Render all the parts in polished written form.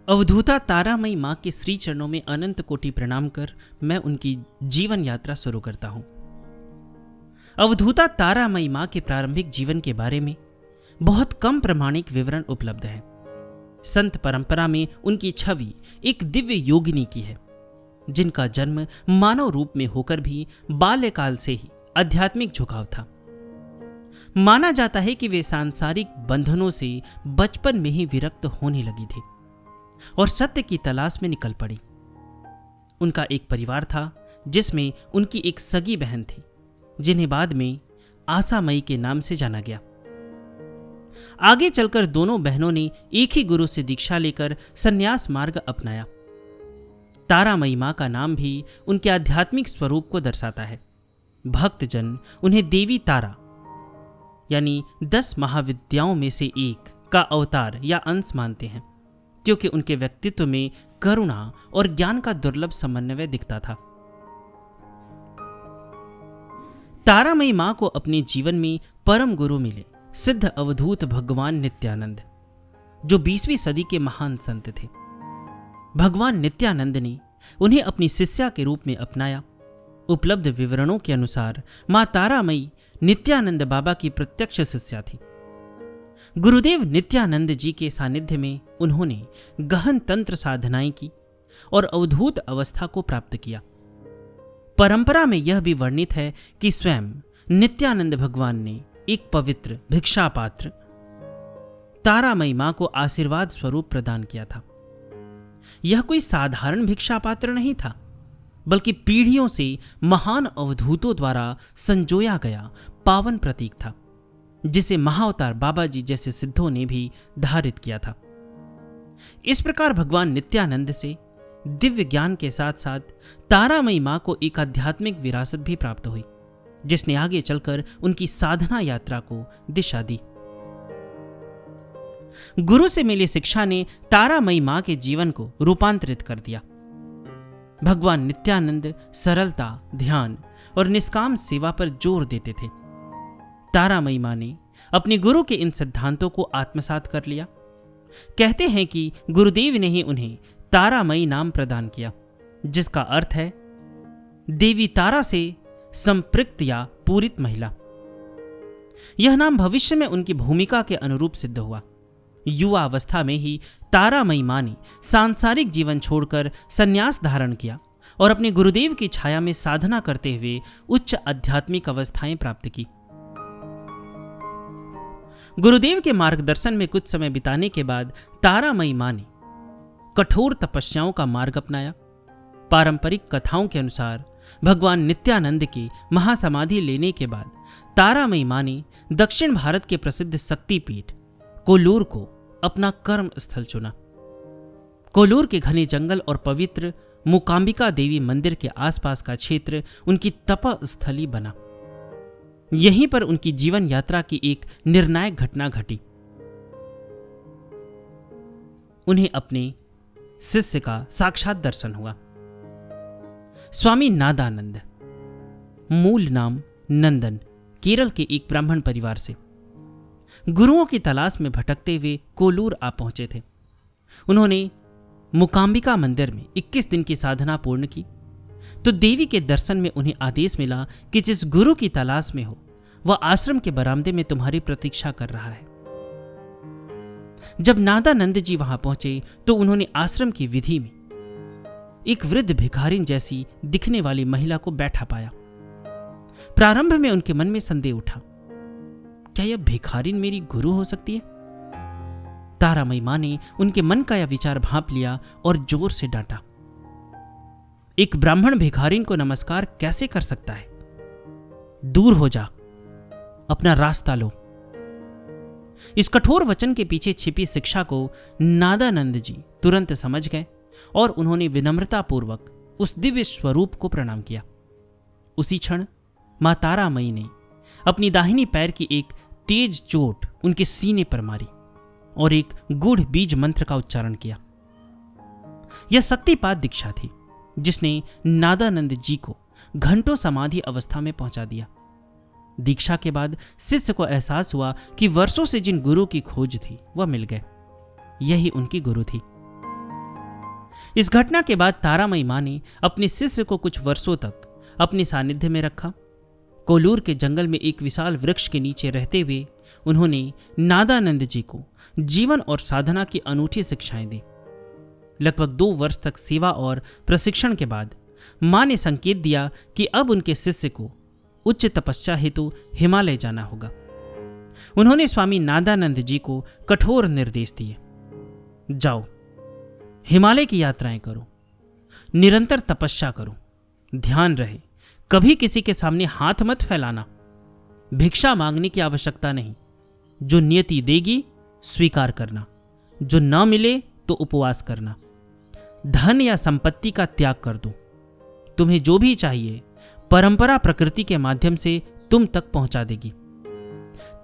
अवधूता तारामयी माँ के श्री चरणों में अनंत कोटि प्रणाम कर मैं उनकी जीवन यात्रा शुरू करता हूँ। अवधूता तारामयी माँ के प्रारंभिक जीवन के बारे में बहुत कम प्रामाणिक विवरण उपलब्ध है। संत परंपरा में उनकी छवि एक दिव्य योगिनी की है, जिनका जन्म मानव रूप में होकर भी बाल्यकाल से ही आध्यात्मिक झुकाव था। माना जाता है कि वे सांसारिक बंधनों से बचपन में ही विरक्त होने लगी थी और सत्य की तलाश में निकल पड़ी। उनका एक परिवार था जिसमें उनकी एक सगी बहन थी, जिन्हें बाद में आशामयी के नाम से जाना गया। आगे चलकर दोनों बहनों ने एक ही गुरु से दीक्षा लेकर संन्यास मार्ग अपनाया। तारामयी मां का नाम भी उनके आध्यात्मिक स्वरूप को दर्शाता है। भक्तजन उन्हें देवी तारा यानी 10 महाविद्याओं में से एक का अवतार या अंश मानते हैं, क्योंकि उनके व्यक्तित्व में करुणा और ज्ञान का दुर्लभ समन्वय दिखता था। तारामयी मां को अपने जीवन में परम गुरु मिले सिद्ध अवधूत भगवान नित्यानंद, जो 20वीं सदी के महान संत थे। भगवान नित्यानंद ने उन्हें अपनी शिष्या के रूप में अपनाया। उपलब्ध विवरणों के अनुसार मां तारामयी नित्यानंद बाबा की प्रत्यक्ष शिष्या थी। गुरुदेव नित्यानंद जी के सानिध्य में उन्होंने गहन तंत्र साधनाएं की और अवधूत अवस्था को प्राप्त किया। परंपरा में यह भी वर्णित है कि स्वयं नित्यानंद भगवान ने एक पवित्र भिक्षा पात्र तारामयी मां को आशीर्वाद स्वरूप प्रदान किया था। यह कोई साधारण भिक्षा पात्र नहीं था, बल्कि पीढ़ियों से महान अवधूतों द्वारा संजोया गया पावन प्रतीक था, जिसे महाअवतार बाबा जी जैसे सिद्धों ने भी धारित किया था। इस प्रकार भगवान नित्यानंद से दिव्य ज्ञान के साथ साथ तारामयी मां को एक आध्यात्मिक विरासत भी प्राप्त हुई, जिसने आगे चलकर उनकी साधना यात्रा को दिशा दी। गुरु से मिली शिक्षा ने तारामयी मां के जीवन को रूपांतरित कर दिया। भगवान नित्यानंद सरलता, ध्यान और निष्काम सेवा पर जोर देते थे। तारामयी मां ने अपने गुरु के इन सिद्धांतों को आत्मसात कर लिया। कहते हैं कि गुरुदेव ने ही उन्हें तारामयी नाम प्रदान किया, जिसका अर्थ है देवी तारा से संपृक्त या पूरित महिला। यह नाम भविष्य में उनकी भूमिका के अनुरूप सिद्ध हुआ। युवा अवस्था में ही तारामयी मां ने सांसारिक जीवन छोड़कर संन्यास धारण किया और अपने गुरुदेव की छाया में साधना करते हुए उच्च आध्यात्मिक अवस्थाएं प्राप्त की। गुरुदेव के मार्गदर्शन में कुछ समय बिताने के बाद तारामयी मां ने कठोर तपस्याओं का मार्ग अपनाया। पारंपरिक कथाओं के अनुसार भगवान नित्यानंद के महासमाधि लेने के बाद तारामयी मां ने दक्षिण भारत के प्रसिद्ध शक्तिपीठ कोल्लूर को अपना कर्म स्थल चुना। कोल्लूर के घने जंगल और पवित्र मूकांबिका देवी मंदिर के आसपास का क्षेत्र उनकी तपस्थली बना। यहीं पर उनकी जीवन यात्रा की एक निर्णायक घटना घटी। उन्हें अपने शिष्य का साक्षात दर्शन हुआ। स्वामी नादानंद, मूल नाम नंदन, केरल के एक ब्राह्मण परिवार से गुरुओं की तलाश में भटकते हुए कोल्लूर आ पहुंचे थे। उन्होंने मूकांबिका मंदिर में 21 दिन की साधना पूर्ण की तो देवी के दर्शन में उन्हें आदेश मिला कि जिस गुरु की तलाश में हो वह आश्रम के बरामदे में तुम्हारी प्रतीक्षा कर रहा है। जब नादानंद जी वहां पहुंचे तो उन्होंने आश्रम की विधि में एक वृद्ध भिखारिन जैसी दिखने वाली महिला को बैठा पाया। प्रारंभ में उनके मन में संदेह उठा, क्या यह भिखारिन मेरी गुरु हो सकती है? तारामयी मां ने उनके मन का यह विचार भांप लिया और जोर से डांटा, एक ब्राह्मण भिखारिन को नमस्कार कैसे कर सकता है? दूर हो जा, अपना रास्ता लो। इस कठोर वचन के पीछे छिपी शिक्षा को नादानंद जी तुरंत समझ गए और उन्होंने विनम्रतापूर्वक उस दिव्य स्वरूप को प्रणाम किया। उसी क्षण मां तारामयी ने अपनी दाहिनी पैर की एक तेज चोट उनके सीने पर मारी और एक गूढ़ बीज मंत्र का उच्चारण किया। यह शक्तिपात दीक्षा थी, जिसने नादानंद जी को घंटों समाधि अवस्था में पहुंचा दिया। दीक्षा के बाद शिष्य को एहसास हुआ कि वर्षों से जिन गुरु की खोज थी वह मिल गए। यही उनकी गुरु थी। इस घटना के बाद तारामयी मां ने अपने शिष्य को कुछ वर्षों तक अपने सानिध्य में रखा। कोलूर के जंगल में एक विशाल वृक्ष के नीचे रहते हुए उन्होंने नादानंद जी को जीवन और साधना की अनूठी शिक्षाएं दी। लगभग 2 वर्ष तक सेवा और प्रशिक्षण के बाद मां ने संकेत दिया कि अब उनके शिष्य को उच्च तपस्या हेतु हिमालय जाना होगा। उन्होंने स्वामी नादानंद जी को कठोर निर्देश दिए, जाओ हिमालय की यात्राएं करो, निरंतर तपस्या करो, ध्यान रहे, कभी किसी के सामने हाथ मत फैलाना, भिक्षा मांगने की आवश्यकता नहीं, जो नियति देगी स्वीकार करना, जो न मिले तो उपवास करना, धन या संपत्ति का त्याग कर दो, तुम्हें जो भी चाहिए परंपरा प्रकृति के माध्यम से तुम तक पहुंचा देगी।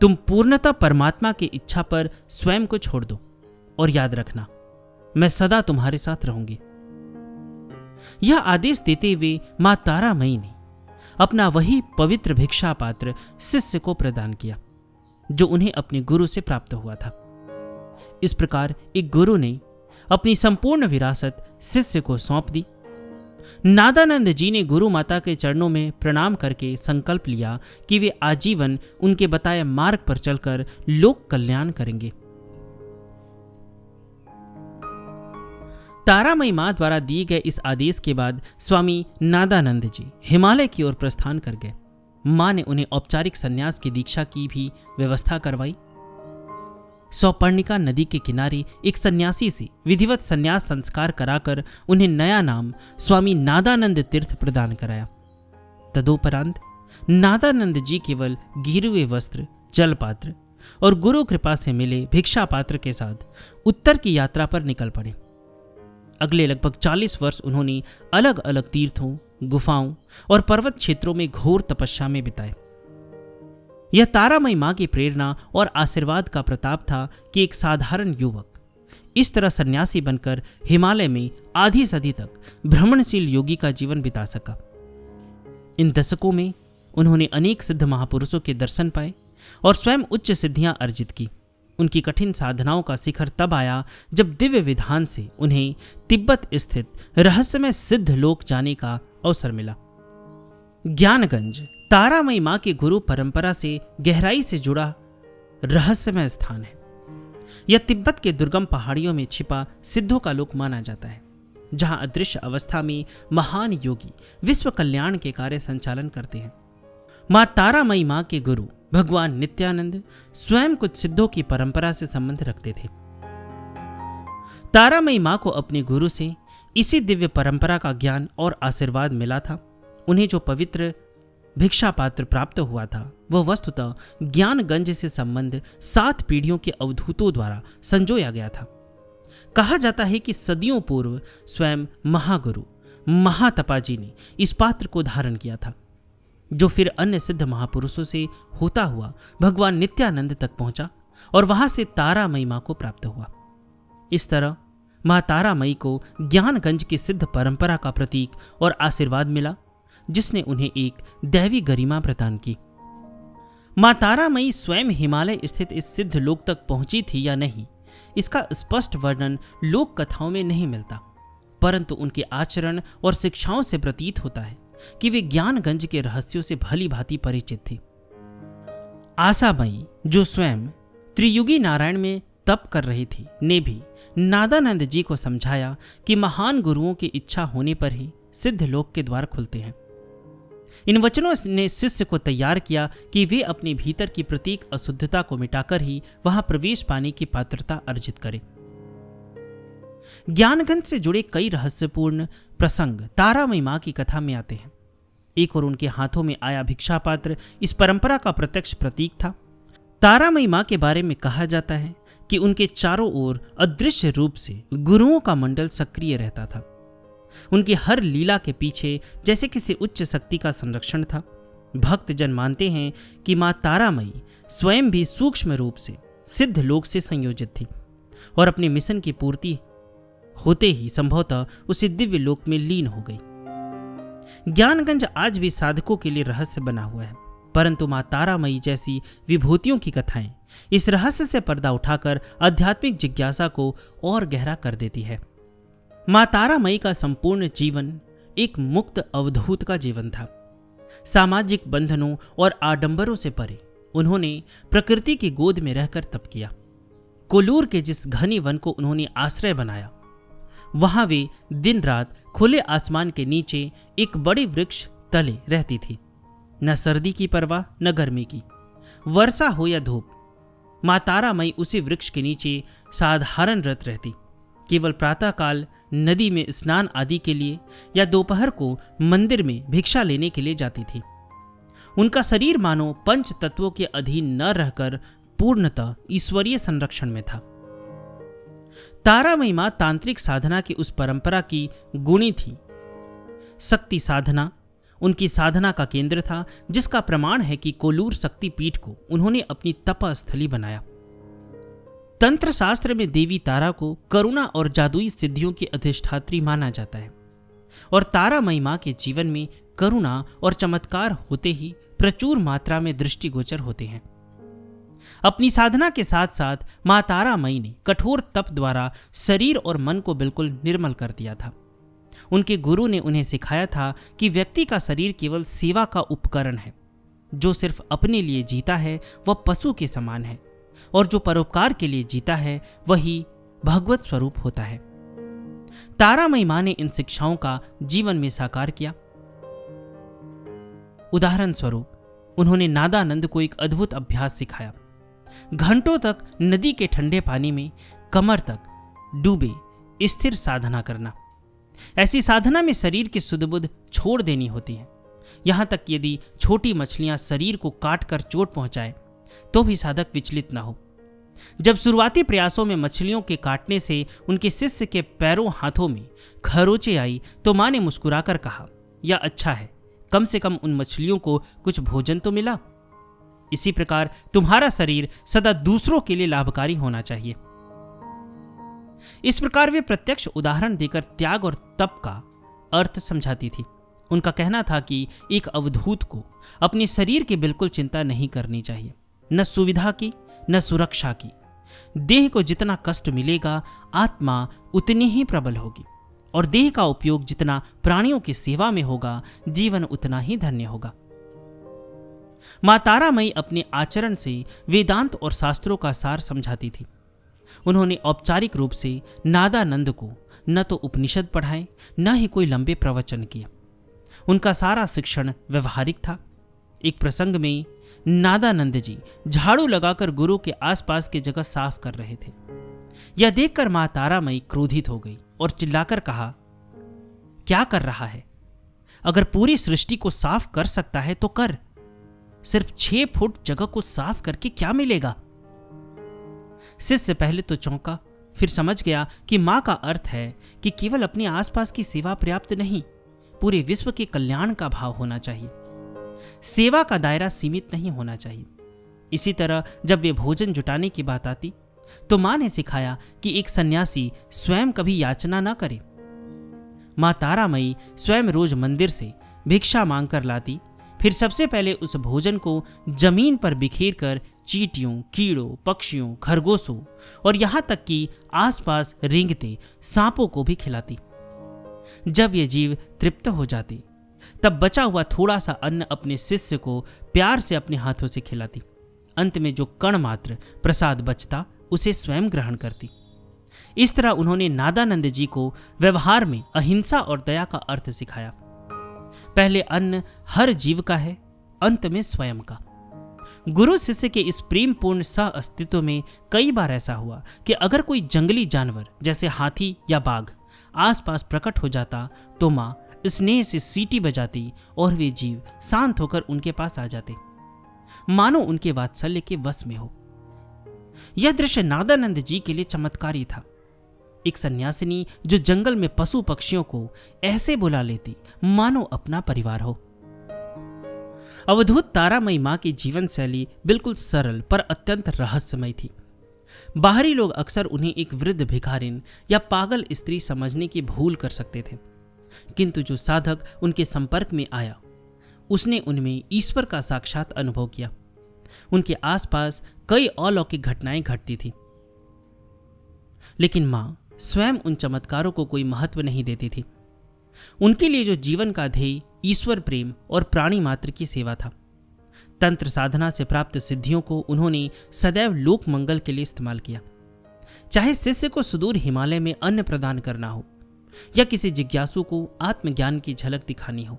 तुम पूर्णतः परमात्मा की इच्छा पर स्वयं को छोड़ दो और याद रखना, मैं सदा तुम्हारे साथ रहूंगी। यह आदेश देते हुए मां तारामयी ने अपना वही पवित्र भिक्षा पात्र शिष्य को प्रदान किया जो उन्हें अपने गुरु से प्राप्त हुआ था। इस प्रकार एक गुरु ने अपनी संपूर्ण विरासत शिष्य को सौंप दी। नादानंद जी ने गुरु माता के चरणों में प्रणाम करके संकल्प लिया कि वे आजीवन उनके बताए मार्ग पर चलकर लोक कल्याण करेंगे। तारामयी मां द्वारा दिए गए इस आदेश के बाद स्वामी नादानंद जी हिमालय की ओर प्रस्थान कर गए। मां ने उन्हें औपचारिक संन्यास की दीक्षा की भी व्यवस्था करवाई। सौपर्णिका नदी के किनारे एक सन्यासी से विधिवत संन्यास संस्कार कराकर उन्हें नया नाम स्वामी नादानंद तीर्थ प्रदान कराया। तदोपरांत नादानंद जी केवल गिरुए वस्त्र, जलपात्र और गुरु कृपा से मिले भिक्षा पात्र के साथ उत्तर की यात्रा पर निकल पड़े। अगले लगभग 40 वर्ष उन्होंने अलग अलग तीर्थों, गुफाओं और पर्वत क्षेत्रों में घोर तपस्या में बिताए। यह तारामयी मां की प्रेरणा और आशीर्वाद का प्रताप था कि एक साधारण युवक इस तरह सन्यासी बनकर हिमालय में आधी सदी तक भ्रमणशील योगी का जीवन बिता सका। इन दशकों में उन्होंने अनेक सिद्ध महापुरुषों के दर्शन पाए और स्वयं उच्च सिद्धियां अर्जित की। उनकी कठिन साधनाओं का शिखर तब आया जब दिव्य विधान से उन्हें तिब्बत स्थित रहस्यमय सिद्ध लोक जाने का अवसर मिला। ज्ञानगंज तारामयी मां के गुरु परंपरा से गहराई से जुड़ा रहस्यमय स्थान है। यह तिब्बत के दुर्गम पहाड़ियों में छिपा सिद्धों का लोक माना जाता है, जहां अदृश्य अवस्था में महान योगी विश्व कल्याण के कार्य संचालन करते हैं। मां तारामयी मां के गुरु भगवान नित्यानंद स्वयं कुछ सिद्धों की परंपरा से संबंध रखते थे। तारामयी मां को अपने गुरु से इसी दिव्य परंपरा का ज्ञान और आशीर्वाद मिला था। उन्हें जो पवित्र भिक्षा पात्र प्राप्त हुआ था वह वस्तुतः ज्ञानगंज से संबंध 7 पीढ़ियों के अवधूतों द्वारा संजोया गया था। कहा जाता है कि सदियों पूर्व स्वयं महागुरु महातपाजी ने इस पात्र को धारण किया था, जो फिर अन्य सिद्ध महापुरुषों से होता हुआ भगवान नित्यानंद तक पहुंचा और वहां से तारामयी मां को प्राप्त हुआ। इस तरह मां तारामयी को ज्ञानगंज की सिद्ध परंपरा का प्रतीक और आशीर्वाद मिला, जिसने उन्हें एक दैवी गरिमा प्रदान की। मां तारामयी स्वयं हिमालय स्थित इस सिद्ध लोक तक पहुंची थी या नहीं, इसका स्पष्ट वर्णन लोक कथाओं में नहीं मिलता, परंतु उनके आचरण और शिक्षाओं से प्रतीत होता है कि वे ज्ञानगंज के रहस्यों से भली भांति परिचित थे। आशामयी, जो स्वयं त्रियुगी नारायण में तप कर रही थी, ने भी नादानंद जी को समझाया कि महान गुरुओं की इच्छा होने पर ही सिद्ध लोक के द्वार खुलते हैं। इन वचनों ने शिष्य को तैयार किया कि वे अपने भीतर की प्रतीक अशुद्धता को मिटाकर ही वहां प्रवेश पाने की पात्रता अर्जित करें। ज्ञानगंज से जुड़े कई रहस्यपूर्ण प्रसंग तारामयी मां की कथा में आते हैं। एक और उनके हाथों में आया भिक्षा पात्र इस परंपरा का प्रत्यक्ष प्रतीक था। तारामयी मां के बारे में कहा जाता है कि उनके चारों ओर अदृश्य रूप से गुरुओं का मंडल सक्रिय रहता था। उनकी हर लीला के पीछे जैसे किसी उच्च शक्ति का संरक्षण था। भक्तजन मानते हैं कि मां तारामयी स्वयं भी सूक्ष्म रूप से सिद्ध लोक से संयोजित थी और अपने मिशन की पूर्ति होते ही संभवतः उसी दिव्य लोक में लीन हो गई। ज्ञानगंज आज भी साधकों के लिए रहस्य बना हुआ है, परंतु मां तारामयी जैसी विभूतियों की कथाएं इस रहस्य से पर्दा उठाकर आध्यात्मिक जिज्ञासा को और गहरा कर देती है। मां तारामयी का संपूर्ण जीवन एक मुक्त अवधूत का जीवन था। सामाजिक बंधनों और आडंबरों से परे उन्होंने प्रकृति की गोद में रहकर तप किया। कोलूर के जिस घने वन को उन्होंने आश्रय बनाया, वहां वे दिन रात खुले आसमान के नीचे एक बड़े वृक्ष तले रहती थी। न सर्दी की परवाह न गर्मी की, वर्षा हो या धूप, मां तारामयी उसी वृक्ष के नीचे साधारण रत रहती। केवल प्रातःकाल नदी में स्नान आदि के लिए या दोपहर को मंदिर में भिक्षा लेने के लिए जाती थी। उनका शरीर मानो पंच तत्वों के अधीन न रहकर पूर्णतः ईश्वरीय संरक्षण में था। तारामयी मां तांत्रिक साधना की उस परंपरा की गुणी थी। शक्ति साधना उनकी साधना का केंद्र था, जिसका प्रमाण है कि कोलूर शक्ति पीठ को उन्होंने अपनी तपस्थली बनाया। तंत्र शास्त्र में देवी तारा को करुणा और जादुई सिद्धियों की अधिष्ठात्री माना जाता है और तारामयी मां के जीवन में करुणा और चमत्कार होते ही प्रचुर मात्रा में दृष्टिगोचर होते हैं। अपनी साधना के साथ साथ मां तारामयी ने कठोर तप द्वारा शरीर और मन को बिल्कुल निर्मल कर दिया था। उनके गुरु ने उन्हें सिखाया था कि व्यक्ति का शरीर केवल सेवा का उपकरण है। जो सिर्फ अपने लिए जीता है वह पशु के समान है और जो परोपकार के लिए जीता है वही भगवत स्वरूप होता है। तारामयी मां ने इन शिक्षाओं का जीवन में साकार किया। उदाहरण स्वरूप उन्होंने नादानंद को एक अद्भुत अभ्यास सिखाया। घंटों तक नदी के ठंडे पानी में कमर तक डूबे स्थिर साधना करना। ऐसी साधना में शरीर की सुध-बुध छोड़ देनी होती है। यहां तक यदि छोटी मछलियां शरीर को काट कर चोट पहुंचाए तो भी साधक विचलित न हो। जब शुरुआती प्रयासों में मछलियों के काटने से उनके शिष्य के पैरों हाथों में खरोंचे आई तो मां ने मुस्कुराकर कहा, यह अच्छा है, कम से कम उन मछलियों को कुछ भोजन तो मिला। इसी प्रकार तुम्हारा शरीर सदा दूसरों के लिए लाभकारी होना चाहिए। इस प्रकार वे प्रत्यक्ष उदाहरण देकर त्याग और तप का अर्थ समझाती थी। उनका कहना था कि एक अवधूत को अपने शरीर की बिल्कुल चिंता नहीं करनी चाहिए, न सुविधा की न सुरक्षा की। देह को जितना कष्ट मिलेगा आत्मा उतनी ही प्रबल होगी और देह का उपयोग जितना प्राणियों की सेवा में होगा जीवन उतना ही धन्य होगा। मां तारामयी अपने आचरण से वेदांत और शास्त्रों का सार समझाती थी। उन्होंने औपचारिक रूप से नादानंद को न तो उपनिषद पढ़ाए न ही कोई लंबे प्रवचन किए। उनका सारा शिक्षण व्यवहारिक था। एक प्रसंग में नादानंद जी झाड़ू लगाकर गुरु के आसपास की जगह साफ कर रहे थे। यह देखकर मां तारामयी क्रोधित हो गई और चिल्लाकर कहा, क्या कर रहा है? अगर पूरी सृष्टि को साफ कर सकता है तो कर, सिर्फ 6 फुट जगह को साफ करके क्या मिलेगा? शिष्य पहले तो चौंका, फिर समझ गया कि मां का अर्थ है कि केवल अपने आसपास की सेवा पर्याप्त नहीं, पूरे विश्व के कल्याण का भाव होना चाहिए। सेवा का दायरा सीमित नहीं होना चाहिए। इसी तरह जब वे भोजन जुटाने की बात आती तो मां ने सिखाया कि एक सन्यासी स्वयं कभी याचना न करे। मां तारामयी स्वयं रोज मंदिर से भिक्षा मांगकर लाती, फिर सबसे पहले उस भोजन को जमीन पर बिखेर कर चींटियों, कीड़ों, पक्षियों, खरगोशों और यहां तक कि आसपास रेंगते सांपों को भी खिलाती। जब ये जीव तृप्त हो जाते तब बचा हुआ थोड़ा सा अन्न अपने शिष्य को प्यार से अपने हाथों से खिलाती। अंत में जो कण मात्र प्रसाद बचता उसे स्वयं ग्रहण करती। इस तरह उन्होंने नादानंद जी को व्यवहार में अहिंसा और दया का अर्थ सिखाया। पहले अन्न हर जीव का है, अंत में स्वयं का। गुरु शिष्य के इस प्रेमपूर्ण सह अस्तित्व में कई बार ऐसा हुआ कि अगर कोई जंगली जानवर जैसे हाथी या बाघ आसपास प्रकट हो जाता तो मां स्नेह से सीटी बजाती और वे जीव शांत होकर उनके पास आ जाते, मानो उनके वात्सल्य के वश में हो। यह दृश्य नादानंद जी के लिए चमत्कारी था। एक सन्यासिनी जो जंगल में पशु पक्षियों को ऐसे बुला लेती मानो अपना परिवार हो। अवधूत तारामयी मां की जीवन शैली बिल्कुल सरल पर अत्यंत रहस्यमय थी। बाहरी लोग अक्सर उन्हें एक वृद्ध भिखारिन या पागल स्त्री समझने की भूल कर सकते थे, किंतु जो साधक उनके संपर्क में आया उसने उनमें ईश्वर का साक्षात अनुभव किया। उनके आसपास कई अलौकिक घटनाएं घटती थी, लेकिन मां स्वयं उन चमत्कारों को कोई महत्व नहीं देती थी। उनके लिए जो जीवन का ध्येय ईश्वर प्रेम और प्राणी मात्र की सेवा था। तंत्र साधना से प्राप्त सिद्धियों को उन्होंने सदैव लोक मंगल के लिए इस्तेमाल किया, चाहे शिष्य को सुदूर हिमालय में अन्न प्रदान करना हो या किसी जिज्ञासु को आत्मज्ञान की झलक दिखानी हो।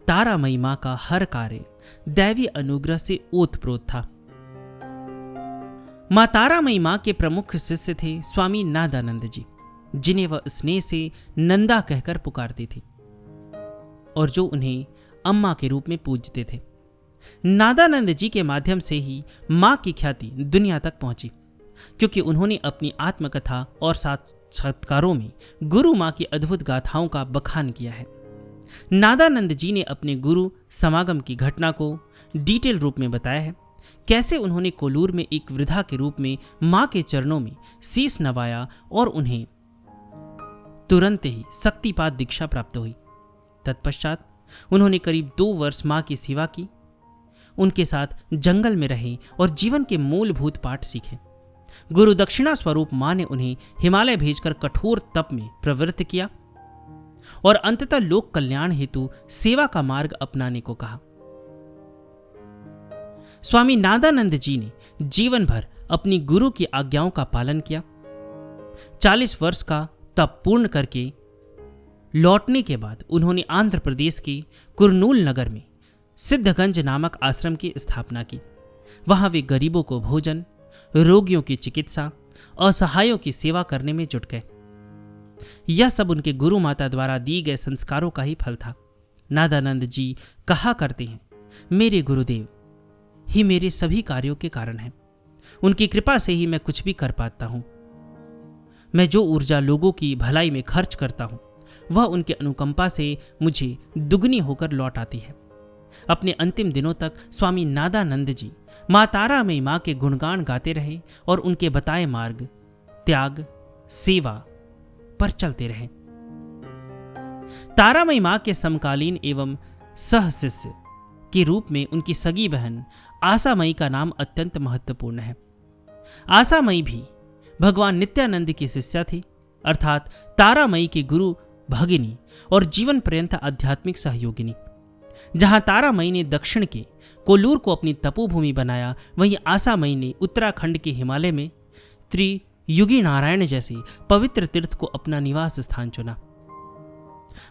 तारामयी मां का हर कार्य दैवी अनुग्रह से ओतप्रोत था। मां तारामयी मां के प्रमुख शिष्य थे स्वामी नादानंद जी, जिन्हें वह स्नेह से नंदा कहकर पुकारती थी और जो उन्हें अम्मा के रूप में पूजते थे। नादानंद जी के माध्यम से ही मां की ख्याति दुनिया तक पहुंची, क्योंकि उन्होंने अपनी आत्मकथा और साक्षात्कारों में गुरु मां की अद्भुत गाथाओं का बखान किया है। नादानंद जी ने अपने गुरु समागम की घटना को डिटेल रूप में बताया है, कैसे उन्होंने कोलूर में एक वृद्धा के रूप में मां के चरणों में शीश नवाया और उन्हें तुरंत ही शक्तिपात दीक्षा प्राप्त हुई। तत्पश्चात उन्होंने करीब 2 वर्ष मां की सेवा की, उनके साथ जंगल में रहे और जीवन के मूलभूत पाठ सीखे। गुरु दक्षिणा स्वरूप मां ने उन्हें हिमालय भेजकर कठोर तप में प्रवृत्त किया और अंततः लोक कल्याण हेतु सेवा का मार्ग अपनाने को कहा। स्वामी नादानंद जी ने जीवन भर अपनी गुरु की आज्ञाओं का पालन किया। 40 वर्ष का तप पूर्ण करके लौटने के बाद उन्होंने आंध्र प्रदेश के कुरनूल नगर में सिद्धगंज नामक आश्रम की स्थापना की। वहां वे गरीबों को भोजन, रोगियों की चिकित्सा, असहायों की सेवा करने में जुट गए। यह सब उनके गुरु माता द्वारा दिए गए संस्कारों का ही फल था। नादानंद जी कहा करते हैं, मेरे गुरुदेव ही मेरे सभी कार्यों के कारण हैं। उनकी कृपा से ही मैं कुछ भी कर पाता हूं। मैं जो ऊर्जा लोगों की भलाई में खर्च करता हूं, वह उनके अनुकंपा से मुझे दुगनी होकर लौट आती है। अपने अंतिम दिनों तक स्वामी नादानंद जी मां तारामयी मां के गुणगान गाते रहे और उनके बताए मार्ग त्याग, सेवा पर चलते रहे। तारामयी मां के समकालीन एवं सह शिष्य के रूप में उनकी सगी बहन आसामयी का नाम अत्यंत महत्वपूर्ण है। आसामयी भी भगवान नित्यानंद की शिष्या थी, अर्थात तारामयी की गुरु भगिनी और जीवन पर्यंत आध्यात्मिक सहयोगिनी। जहां तारामयी ने दक्षिण के कोलूर को अपनी तपोभूमि बनाया, वहीं आसामयी ने उत्तराखंड के हिमालय में त्रियुगी नारायण जैसे पवित्र तीर्थ को अपना निवास स्थान चुना।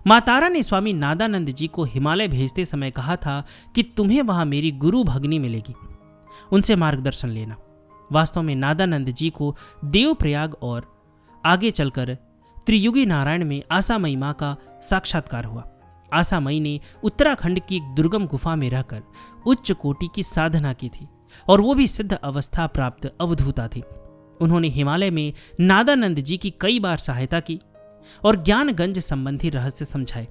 मां तारा ने स्वामी नादानंद जी को हिमालय भेजते समय कहा था कि तुम्हें वहां मेरी गुरु भगिनी मिलेगी, उनसे मार्गदर्शन लेना। वास्तव में नादानंद जी को देवप्रयाग और आगे चलकर त्रियुगी नारायण में आसामयी मां का साक्षात्कार हुआ। आसामयी ने उत्तराखंड की एक दुर्गम गुफा में रहकर उच्च कोटि की साधना की थी और वो भी सिद्ध अवस्था प्राप्त अवधूता थी। उन्होंने हिमालय में नादानंद जी की कई बार सहायता की और ज्ञानगंज संबंधी रहस्य समझाए।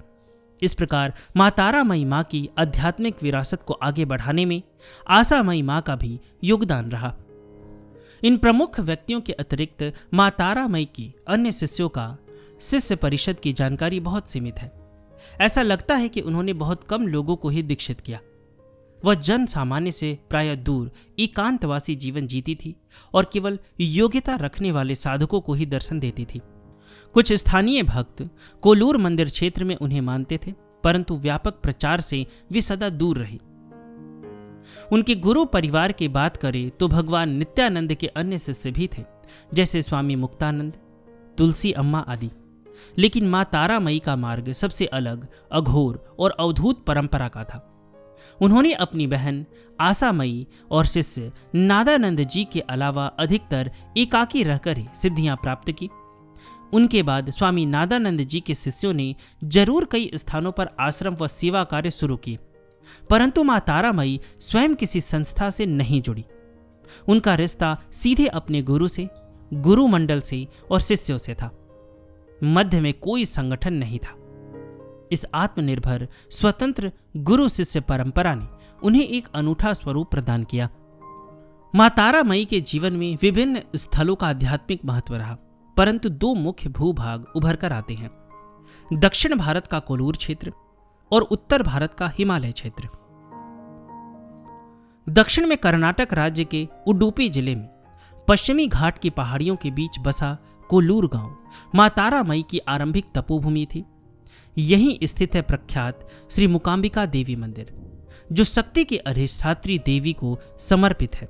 इस प्रकार मां तारामयी मां की आध्यात्मिक विरासत को आगे बढ़ाने में आसामयी मां का भी योगदान रहा। इन प्रमुख व्यक्तियों के अतिरिक्त मां तारामयी की अन्य शिष्यों का शिष्य परिषद की जानकारी बहुत सीमित है। ऐसा लगता है कि उन्होंने बहुत कम लोगों को ही दीक्षित किया। वह जन सामान्य से प्राय दूर एकांतवासी जीवन जीती थी और केवल योग्यता रखने वाले साधकों को ही दर्शन देती थी। कुछ स्थानीय भक्त कोलूर मंदिर क्षेत्र में उन्हें मानते थे, परंतु व्यापक प्रचार से वे सदा दूर रही। उनके गुरु परिवार की बात करें तो भगवान नित्यानंद के अन्य शिष्य भी थे, जैसे स्वामी मुक्तानंद, तुलसी अम्मा आदि। लेकिन मां तारामयी का मार्ग सबसे अलग, अघोर और अवधूत परंपरा का था। उन्होंने अपनी बहन आसामयी और शिष्य नादानंद जी के अलावा अधिकतर एकाकी रहकर ही सिद्धियां प्राप्त की। उनके बाद स्वामी नादानंद जी के शिष्यों ने जरूर कई स्थानों पर आश्रम व सेवा कार्य शुरू किए, परंतु मां तारामयी स्वयं किसी संस्था से नहीं जुड़ी। उनका रिश्ता सीधे अपने गुरु से, गुरु मंडल से और शिष्यों से था। मध्य में कोई संगठन नहीं था। इस आत्मनिर्भर स्वतंत्र गुरु शिष्य परंपरा ने उन्हें एक अनूठा स्वरूप प्रदान किया। मां तारामयी के जीवन में विभिन्न स्थलों का आध्यात्मिक महत्व रहा, परंतु 2 मुख्य भूभाग उभर कर आते हैं: दक्षिण भारत का कोलूर क्षेत्र और उत्तर भारत का हिमालय क्षेत्र। दक्षिण में कर्नाटक राज्य के उडुपी जिले में पश्चिमी घाट की पहाड़ियों के बीच बसा कोलूर गांव मां तारा मई की आरंभिक तपोभूमि थी। यहीं स्थित है प्रख्यात श्री मूकांबिका देवी मंदिर, जो शक्ति की अधिष्ठात्री देवी को समर्पित है।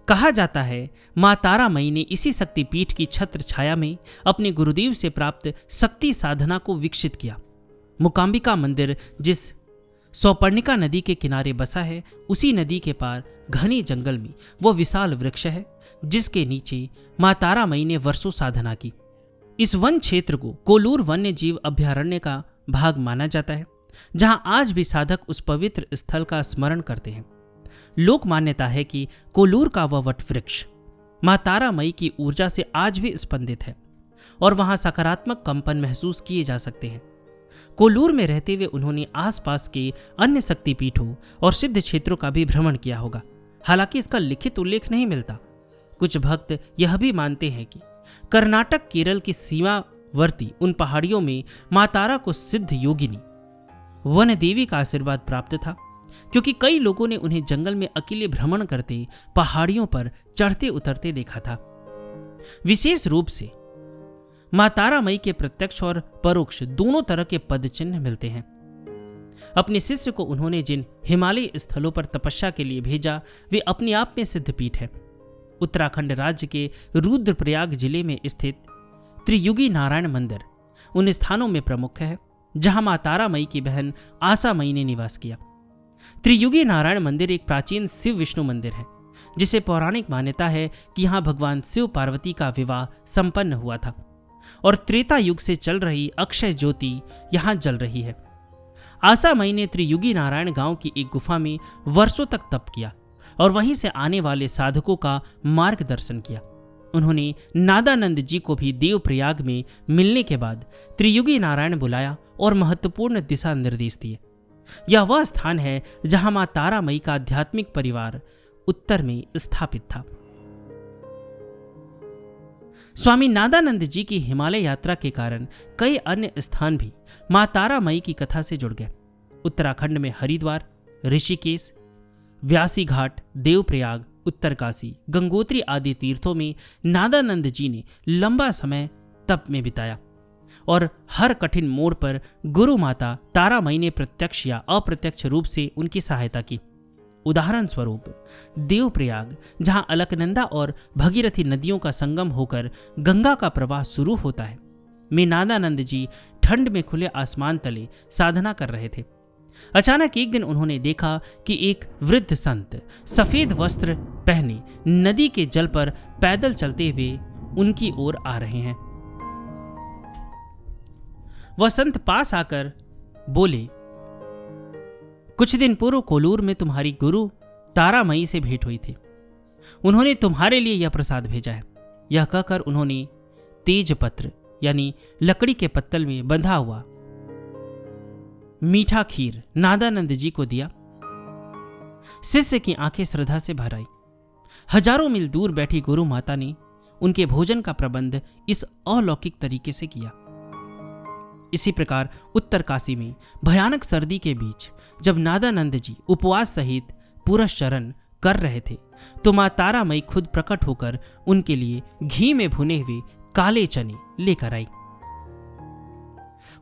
कहा जाता है मां तारा मई ने इसी शक्तिपीठ की छत्र छाया में अपने गुरुदेव से प्राप्त शक्ति साधना को विकसित किया। मूकांबिका मंदिर जिस सौपर्णिका नदी के किनारे बसा है, उसी नदी के पार घने जंगल में वो विशाल वृक्ष है जिसके नीचे मां तारा मई ने वर्षों साधना की। इस वन क्षेत्र को कोलूर वन्य जीव अभयारण्य का भाग माना जाता है, जहां आज भी साधक उस पवित्र स्थल का स्मरण करते हैं। लोक मान्यता है कि कोलूर का वह वट वृक्ष मां तारा मई की ऊर्जा से आज भी स्पंदित है और वहां सकारात्मक कंपन महसूस किए जा सकते हैं। कोलूर में रहते हुए उन्होंने आसपास के अन्य शक्तिपीठों और सिद्ध क्षेत्रों का भी भ्रमण किया होगा। हालांकि इसका लिखित उल्लेख नहीं मिलता। कुछ भक्त यह भी मानते हैं कि कर्नाटक केरल की सीमावर्ती उन पहाड़ियों में मां तारा को सिद्ध योगिनी वन देवी का आशीर्वाद प्राप्त था, क्योंकि कई लोगों ने उन्हें जंगल में अकेले भ्रमण करते, पहाड़ियों पर चढ़ते उतरते देखा था। विशेष रूप से मां तारा मई के प्रत्यक्ष और परोक्ष दोनों तरह के पद चिन्ह मिलते हैं। अपने शिष्य को उन्होंने जिन हिमालयी स्थलों पर तपस्या के लिए भेजा, वे अपने आप में सिद्धपीठ है। उत्तराखंड राज्य के रुद्रप्रयाग जिले में स्थित त्रियुगी नारायण मंदिर उन स्थानों में प्रमुख है जहां मां तारा मई की बहन आसा मई ने निवास किया। त्रियुगी नारायण मंदिर एक प्राचीन शिव विष्णु मंदिर है, जिसे पौराणिक मान्यता है कि यहां भगवान शिव पार्वती का विवाह संपन्न हुआ था और त्रेता युग से चल रही अक्षय ज्योति यहां जल रही है। आसा मई ने त्रियुगी नारायण गांव की एक गुफा में वर्षों तक तप किया और वहीं से आने वाले साधकों का मार्गदर्शन किया। उन्होंने नादानंद जी को भी देवप्रयाग में मिलने के बाद त्रियुगी नारायण बुलाया और महत्वपूर्ण दिशा निर्देश दिए। यह वह स्थान है जहां मां तारा मई का आध्यात्मिक परिवार उत्तर में स्थापित था। स्वामी नादानंद जी की हिमालय यात्रा के कारण कई अन्य स्थान भी मां तारा मई की कथा से जुड़ गए। उत्तराखंड में हरिद्वार, ऋषिकेश, व्यासी घाट, देवप्रयाग, उत्तरकाशी, गंगोत्री आदि तीर्थों में नादानंद जी ने लंबा समय तप में बिताया और हर कठिन मोड़ पर गुरु माता तारा मई ने प्रत्यक्ष या अप्रत्यक्ष रूप से उनकी सहायता की। उदाहरण स्वरूप देवप्रयाग, जहां अलकनंदा और भगीरथी नदियों का संगम होकर गंगा का प्रवाह शुरू होता है, में नादानंद जी ठंड में खुले आसमान तले साधना कर रहे थे। अचानक एक दिन उन्होंने देखा कि एक वृद्ध संत सफेद वस्त्र पहने नदी के जल पर पैदल चलते हुए उनकी ओर आ रहे हैं। वह संत पास आकर बोले, कुछ दिन पूर्व कोलूर में तुम्हारी गुरु तारा मई से भेंट हुई थी। उन्होंने तुम्हारे लिए यह प्रसाद भेजा है। यह कहकर उन्होंने तेज पत्र यानी लकड़ी के पत्तल में बंधा हुआ मीठा खीर नादानंद जी को दिया। शिष्य की आंखें श्रद्धा से भर आई। हजारों मील दूर बैठी गुरु माता ने उनके भोजन का प्रबंध इस अलौकिक तरीके से किया। इसी प्रकार उत्तरकाशी में भयानक सर्दी के बीच जब नादानंद जी उपवास सहित पुरस्चरण कर रहे थे, तो मां तारा मई खुद प्रकट होकर उनके लिए घी में भुने हुए काले चने लेकर आई।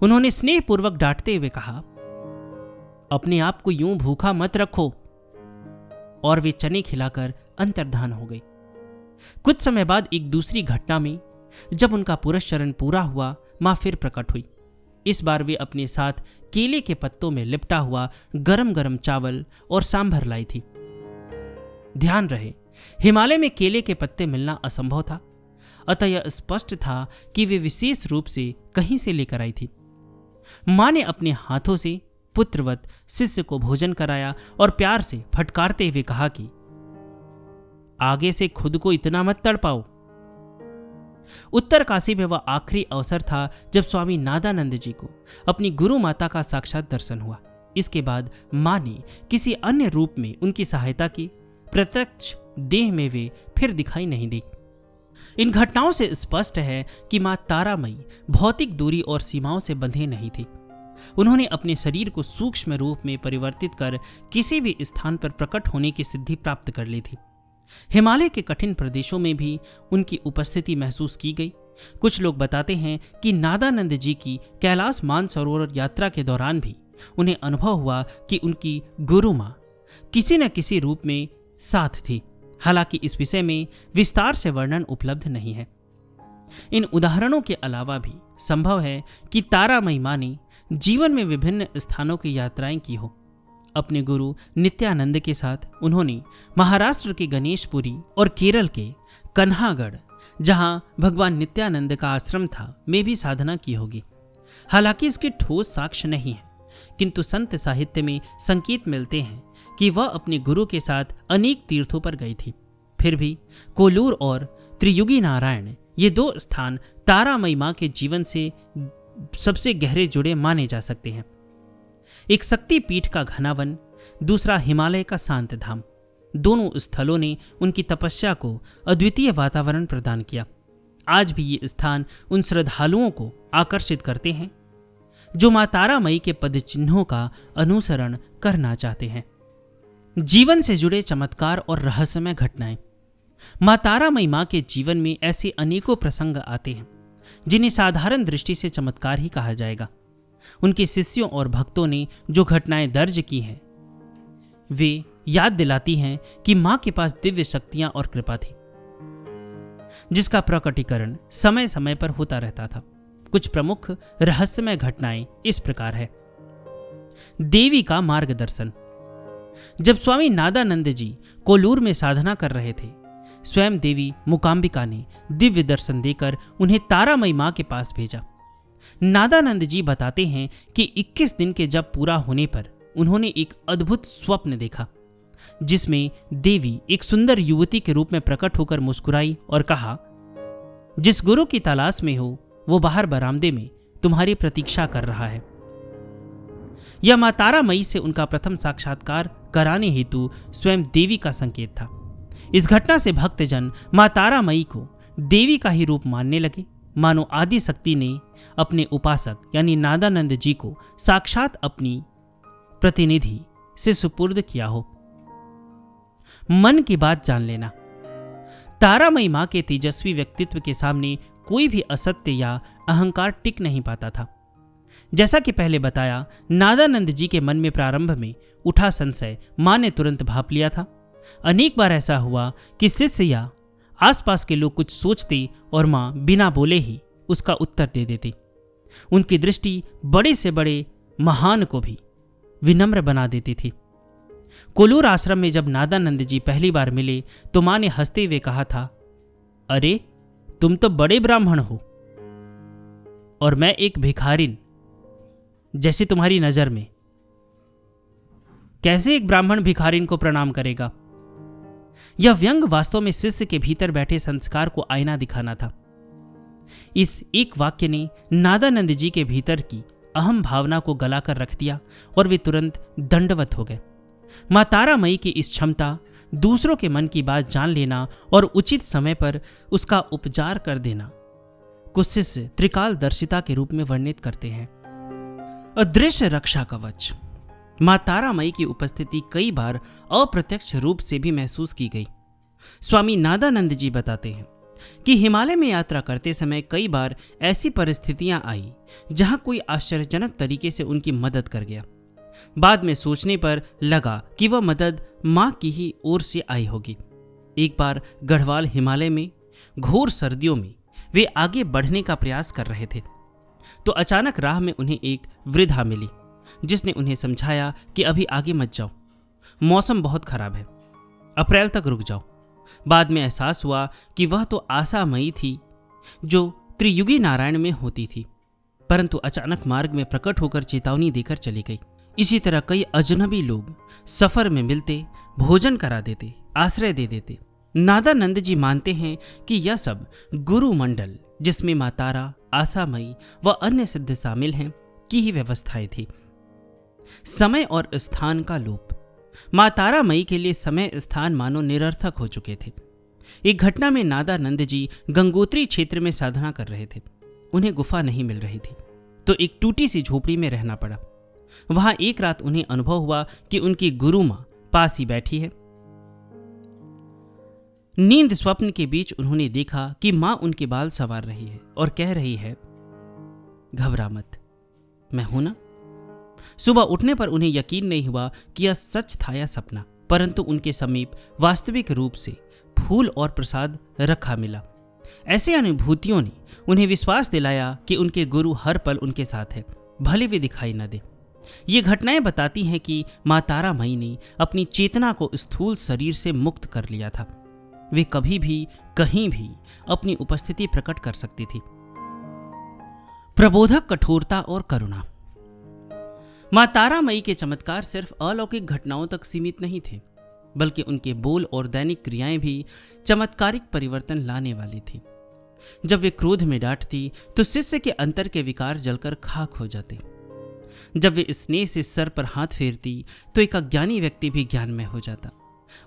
उन्होंने स्नेहपूर्वक डांटते हुए कहा, अपने आप को यूं भूखा मत रखो, और वे चने खिलाकर अंतर्धान हो गई। कुछ समय बाद एक दूसरी घटना में जब उनका पुरस्चरण पूरा हुआ, मां फिर प्रकट हुई। इस बार वे अपने साथ केले के पत्तों में लिपटा हुआ गरम गरम चावल और सांभर लाई थी। ध्यान रहे, हिमालय में केले के पत्ते मिलना असंभव था, अतः यह स्पष्ट था कि वे विशेष रूप से कहीं से लेकर आई थी। मां ने अपने हाथों से पुत्रवत शिष्य को भोजन कराया और प्यार से फटकारते हुए कहा कि आगे से खुद को इतना मत तड़पाओ। उत्तरकाशी में वह आखिरी अवसर था जब स्वामी नादानंद जी को अपनी गुरु माता का साक्षात दर्शन हुआ। इसके बाद मां ने किसी अन्य रूप में उनकी सहायता की। प्रत्यक्ष देह में वे फिर दिखाई नहीं दी। इन घटनाओं से स्पष्ट है कि मां तारा मई भौतिक दूरी और सीमाओं से बंधे नहीं थी। उन्होंने अपने शरीर को सूक्ष्म रूप में परिवर्तित कर किसी भी स्थान पर प्रकट होने की सिद्धि प्राप्त कर ली थी। हिमालय के कठिन प्रदेशों में भी उनकी उपस्थिति महसूस की गई, कुछ लोग बताते हैं कि नादानंद जी की कैलाश मानसरोवर यात्रा के दौरान भी उन्हें अनुभव हुआ कि उनकी गुरु माँ किसी न किसी रूप में साथ थी। हालांकि इस विषय में विस्तार से वर्णन उपलब्ध नहीं है। इन उदाहरणों के अलावा भी संभव है कि तारामयी माँ ने जीवन में विभिन्न स्थानों की यात्राएं की हो। अपने गुरु नित्यानंद के साथ उन्होंने महाराष्ट्र के गणेशपुरी और केरल के कन्हागढ़, जहां भगवान नित्यानंद का आश्रम था, में भी साधना की होगी। हालांकि इसके ठोस साक्ष्य नहीं है, किंतु संत साहित्य में संकेत मिलते हैं कि वह अपने गुरु के साथ अनेक तीर्थों पर गई थी। फिर भी कोलूर और त्रियुगी नारायण, ये दो स्थान तारामयी माँ के जीवन से सबसे गहरे जुड़े माने जा सकते हैं। एक शक्ति पीठ का घना वन, दूसरा हिमालय का शांत धाम। दोनों स्थलों ने उनकी तपस्या को अद्वितीय वातावरण प्रदान किया। आज भी ये स्थान उन श्रद्धालुओं को आकर्षित करते हैं जो माँ तारामयी के पद चिन्हों का अनुसरण करना चाहते हैं। जीवन से जुड़े चमत्कार और रहस्यमय घटनाएं। माँ तारामयी माँ के जीवन में ऐसे अनेकों प्रसंग आते हैं जिन्हें साधारण दृष्टि से चमत्कार ही कहा जाएगा। उनके शिष्यों और भक्तों ने जो घटनाएं दर्ज की हैं, वे याद दिलाती हैं कि माँ के पास दिव्य शक्तियां और कृपा थी, जिसका प्रकटीकरण समय समय पर होता रहता था। कुछ प्रमुख रहस्यमय घटनाएं इस प्रकार है। देवी का मार्गदर्शन। जब स्वामी नादानंद जी कोलूर में साधना कर रहे थे, स्वयं देवी मूकांबिका ने दिव्य दर्शन देकर उन्हें तारामयी माँ के पास भेजा। नादानंद जी बताते हैं कि 21 दिन के जब पूरा होने पर उन्होंने एक अद्भुत स्वप्न देखा, जिसमें देवी एक सुंदर युवती के रूप में प्रकट होकर मुस्कुराई और कहा, जिस गुरु की तलाश में हो वो बाहर बरामदे में तुम्हारी प्रतीक्षा कर रहा है। यह माँ तारामयी से उनका प्रथम साक्षात्कार कराने हेतु स्वयं देवी का संकेत था। इस घटना से भक्तजन माँ तारामयी को देवी का ही रूप मानने लगे, मानो आदि शक्ति ने अपने उपासक यानी नादानंद जी को साक्षात अपनी प्रतिनिधि से सुपुर्द किया हो। मन की बात जान लेना। तारामयी माँ के तेजस्वी व्यक्तित्व के सामने कोई भी असत्य या अहंकार टिक नहीं पाता था। जैसा कि पहले बताया, नादानंद जी के मन में प्रारंभ में उठा संशय माँ ने तुरंत भांप लिया था। अनेक बार ऐसा हुआ कि शिष्य या आसपास के लोग कुछ सोचते और माँ बिना बोले ही उसका उत्तर दे देती। उनकी दृष्टि बड़े से बड़े महान को भी विनम्र बना देती थी। कोलूर आश्रम में जब नादानंद जी पहली बार मिले तो माँ ने हंसते हुए कहा था, अरे तुम तो बड़े ब्राह्मण हो और मैं एक भिखारिन जैसे तुम्हारी नजर में। कैसे एक ब्राह्मण भिखारिन को प्रणाम करेगा? यह व्यंग वास्तव में शिष्य के भीतर बैठे संस्कार को आईना दिखाना था। इस एक वाक्य ने नादानंद जी के भीतर की अहम भावना को गलाकर रख दिया और वे तुरंत दंडवत हो गए। माँ तारामयी की इस क्षमता, दूसरों के मन की बात जान लेना और उचित समय पर उसका उपचार कर देना, को शिष्य त्रिकालदर्शिता के रूप में वर्णित करते हैं। अदृश्य रक्षा कवच। माँ तारामयी की उपस्थिति कई बार अप्रत्यक्ष रूप से भी महसूस की गई। स्वामी नादानंद जी बताते हैं कि हिमालय में यात्रा करते समय कई बार ऐसी परिस्थितियां आई जहां कोई आश्चर्यजनक तरीके से उनकी मदद कर गया। बाद में सोचने पर लगा कि वह मदद माँ की ही ओर से आई होगी। एक बार गढ़वाल हिमालय में घोर सर्दियों में वे आगे बढ़ने का प्रयास कर रहे थे तो अचानक राह में उन्हें एक वृद्धा मिली, जिसने उन्हें समझाया कि अभी आगे मत जाओ, मौसम बहुत खराब है, अप्रैल तक रुक जाओ। बाद में एहसास हुआ कि वह तो आशामयी थी जो त्रियुगी नारायण में होती थी, परंतु अचानक मार्ग में प्रकट होकर चेतावनी देकर चली गई। इसी तरह कई अजनबी लोग सफर में मिलते, भोजन करा देते, आश्रय दे देते। नादानंद जी मानते हैं कि यह सब गुरु मंडल, जिसमें माँ तारा, आशामयी व अन्य सिद्ध शामिल हैं, की ही व्यवस्थाएं थी। समय और स्थान का लोप। माँ तारामयी के लिए समय स्थान मानो निरर्थक हो चुके थे। एक घटना में नादानंद जी गंगोत्री क्षेत्र में साधना कर रहे थे। उन्हें गुफा नहीं मिल रही थी तो एक टूटी सी झोपड़ी में रहना पड़ा। वहां एक रात उन्हें अनुभव हुआ कि उनकी गुरु माँ पास ही बैठी है। नींद स्वप्न के बीच उन्होंने देखा कि मां उनके बाल संवार रही है और कह रही है, घबरा मत, मैं हूं ना। सुबह उठने पर उन्हें यकीन नहीं हुआ कि यह सच था या सपना, परंतु उनके समीप वास्तविक रूप से फूल और प्रसाद रखा मिला। ऐसी अनुभूतियों ने उन्हें विश्वास दिलाया कि उनके गुरु हर पल उनके साथ है, भले वे दिखाई न दे। ये घटनाएं बताती हैं कि मां तारा मई ने अपनी चेतना को स्थूल शरीर से मुक्त कर लिया था। वे कभी भी कहीं भी अपनी उपस्थिति प्रकट कर सकती थी। प्रबोधक कठोरता और करुणा। मां तारा मई के चमत्कार सिर्फ अलौकिक घटनाओं तक सीमित नहीं थे, बल्कि उनके बोल और दैनिक क्रियाएं भी चमत्कारिक परिवर्तन लाने वाली थी। जब वे क्रोध में डांटती तो शिष्य के अंतर के विकार जलकर खाक हो जाते। जब वे स्नेह से सर पर हाथ फेरती तो एक अज्ञानी व्यक्ति भी ज्ञानमय हो जाता।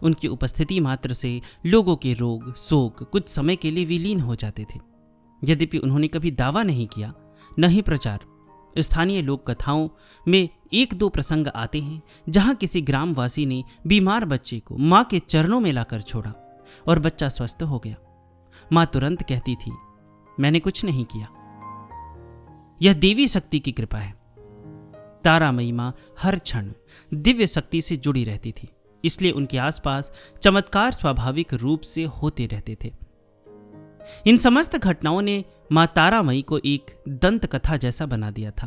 उनकी उपस्थिति मात्र से लोगों के रोग शोक कुछ समय के लिए विलीन हो जाते थे। यद्यपि उन्होंने कभी दावा नहीं किया, न ही प्रचार। स्थानीय लोक कथाओं में एक दो प्रसंग आते हैं जहां किसी ग्रामवासी ने बीमार बच्चे को मां के चरणों में लाकर छोड़ा और बच्चा स्वस्थ हो गया। मां तुरंत कहती थी, मैंने कुछ नहीं किया, यह देवी शक्ति की कृपा है। तारामयी मां हर क्षण दिव्य शक्ति से जुड़ी रहती थी, इसलिए उनके आसपास चमत्कार स्वाभाविक रूप से होते रहते थे। इन समस्त घटनाओं ने मां तारामयी को एक दंत कथा जैसा बना दिया था।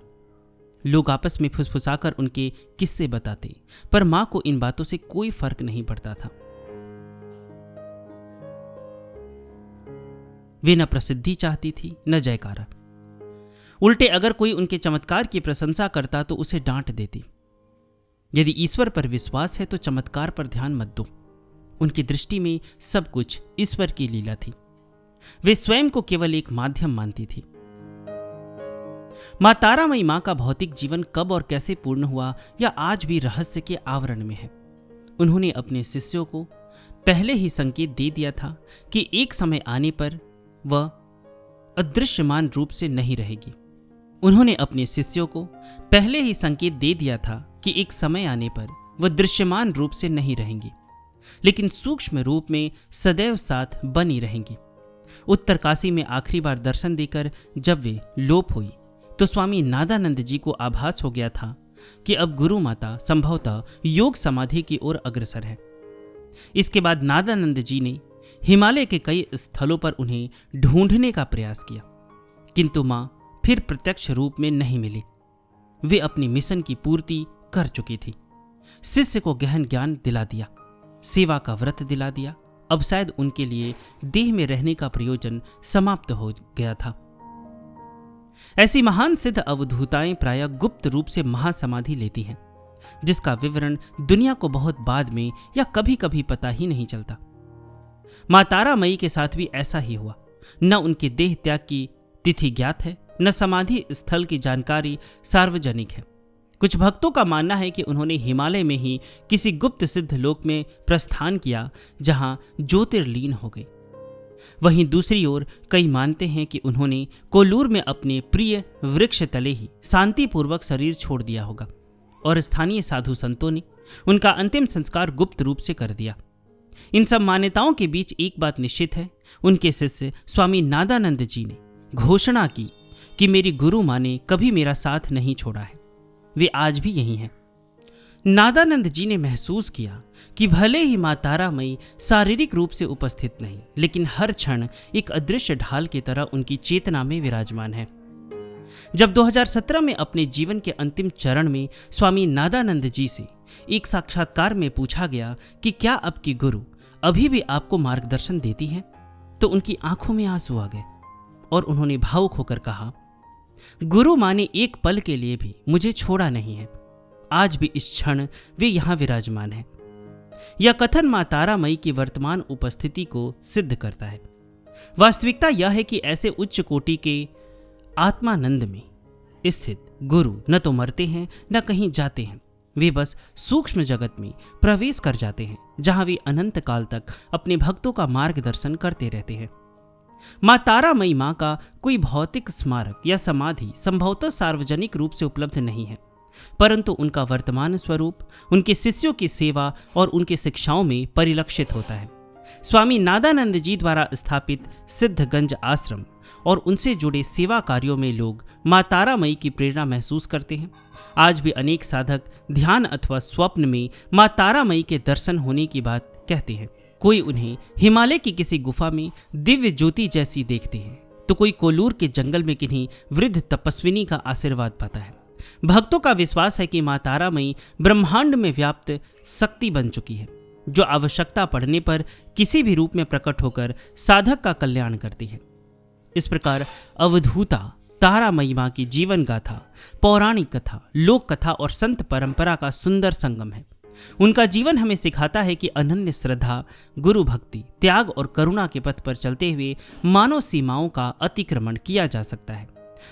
लोग आपस में फुसफुसाकर उनके किस्से बताते, पर मां को इन बातों से कोई फर्क नहीं पड़ता था। वे न प्रसिद्धि चाहती थी न जयकारा। उल्टे अगर कोई उनके चमत्कार की प्रशंसा करता तो उसे डांट देती। यदि ईश्वर पर विश्वास है तो चमत्कार पर ध्यान मत दो। उनकी दृष्टि में सब कुछ ईश्वर की लीला थी। वे स्वयं को केवल एक माध्यम मानती थी। मां तारामयी मां का भौतिक जीवन कब और कैसे पूर्ण हुआ यह आज भी रहस्य के आवरण में है। उन्होंने अपने शिष्यों को पहले ही संकेत दे दिया था कि एक समय आने पर वह अदृश्यमान रूप से नहीं रहेगी। उन्होंने अपने शिष्यों को पहले ही संकेत दे दिया था कि एक समय आने पर वह दृश्यमान रूप से नहीं रहेंगी, लेकिन सूक्ष्म रूप में सदैव साथ बनी रहेंगी। उत्तरकाशी में आखिरी बार दर्शन देकर जब वे लोप हुई तो स्वामी नादानंद जी को आभास हो गया था कि अब गुरु माता संभवतः योग समाधि की ओर अग्रसर है। इसके बाद नादानंद जी ने हिमालय के कई स्थलों पर उन्हें ढूंढने का प्रयास किया, किंतु मां फिर प्रत्यक्ष रूप में नहीं मिली। वे अपनी मिशन की पूर्ति कर चुकी थी। शिष्य को गहन ज्ञान दिला दिया, सेवा का व्रत दिला दिया। अब शायद उनके लिए देह में रहने का प्रयोजन समाप्त हो गया था। ऐसी महान सिद्ध अवधूताएं प्रायः गुप्त रूप से महासमाधि लेती हैं, जिसका विवरण दुनिया को बहुत बाद में या कभी कभी पता ही नहीं चलता। मां तारामयी के साथ भी ऐसा ही हुआ। न उनके देह त्याग की तिथि ज्ञात है, न समाधि स्थल की जानकारी सार्वजनिक है। कुछ भक्तों का मानना है कि उन्होंने हिमालय में ही किसी गुप्त सिद्ध लोक में प्रस्थान किया जहां ज्योतिर्लीन हो गए। वहीं दूसरी ओर कई मानते हैं कि उन्होंने कोल्लूर में अपने प्रिय वृक्ष तले ही शांतिपूर्वक शरीर छोड़ दिया होगा और स्थानीय साधु संतों ने उनका अंतिम संस्कार गुप्त रूप से कर दिया। इन सब मान्यताओं के बीच एक बात निश्चित है, उनके शिष्य स्वामी नादानंद जी ने घोषणा की कि मेरी गुरु मां ने कभी मेरा साथ नहीं छोड़ा है। वे आज भी यही हैं। नादानंद जी ने महसूस किया कि भले ही मां तारामयी शारीरिक रूप से उपस्थित नहीं, लेकिन हर क्षण एक अदृश्य ढाल की तरह उनकी चेतना में विराजमान है। जब 2017 में अपने जीवन के अंतिम चरण में स्वामी नादानंद जी से एक साक्षात्कार में पूछा गया कि क्या आपकी गुरु अभी भी आपको मार्गदर्शन देती हैं, तो उनकी आंखों में आंसू आ गए और उन्होंने भावुक होकर कहा, गुरु मां ने एक पल के लिए भी मुझे छोड़ा नहीं है। आज भी इस क्षण वे यहां विराजमान है। यह कथन मां तारामयी की वर्तमान उपस्थिति को सिद्ध करता है। वास्तविकता यह है कि ऐसे उच्च कोटि के आत्मानंद में स्थित गुरु न तो मरते हैं न कहीं जाते हैं। वे बस सूक्ष्म जगत में प्रवेश कर जाते हैं, जहां वे अनंत काल तक अपने भक्तों का मार्गदर्शन करते रहते हैं। मां तारामयी मां का कोई भौतिक स्मारक या समाधि संभवतः सार्वजनिक रूप से उपलब्ध नहीं है, परंतु उनका वर्तमान स्वरूप उनके शिष्यों की सेवा और उनकी शिक्षाओं में परिलक्षित होता है। स्वामी नादानंद जी द्वारा स्थापित सिद्धगंज आश्रम और उनसे जुड़े सेवा कार्यों में लोग मां तारामयी की प्रेरणा महसूस करते हैं। आज भी अनेक साधक ध्यान अथवा स्वप्न में मां तारामयी के दर्शन होने की बात कहते हैं। कोई उन्हें हिमालय की किसी गुफा में दिव्य ज्योति जैसी देखते हैं, तो कोई कोलूर के जंगल में किन्हीं वृद्ध तपस्विनी का आशीर्वाद पाता है। भक्तों का विश्वास है कि मां तारामयी ब्रह्मांड में व्याप्त शक्ति बन चुकी है, जो आवश्यकता पड़ने पर किसी भी रूप में प्रकट होकर साधक का कल्याण करती है। इस प्रकार अवधूता तारामयी मां की जीवन गाथा, पौराणिक कथा, लोक कथा और संत परंपरा का सुंदर संगम है। उनका जीवन हमें सिखाता है कि अनन्य श्रद्धा, गुरु भक्ति, त्याग और करुणा के पथ पर चलते हुए मानव सीमाओं का अतिक्रमण किया जा सकता है।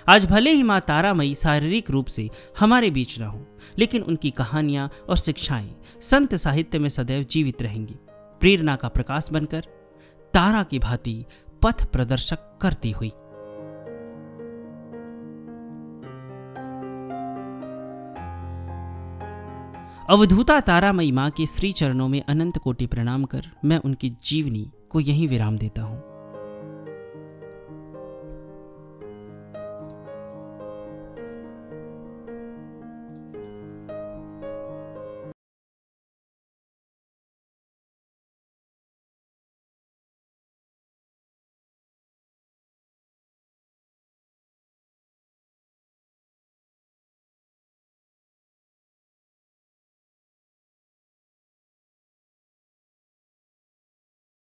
आज भले ही मां तारामयी शारीरिक रूप से हमारे बीच न हो, लेकिन उनकी कहानियां और शिक्षाएं संत साहित्य में सदैव जीवित रहेंगी, प्रेरणा का प्रकाश बनकर तारा की भांति पथ प्रदर्शक करती हुई। अवधूता तारामयी मां के श्री चरणों में अनंत कोटि प्रणाम कर मैं उनकी जीवनी को यहीं विराम देता हूं।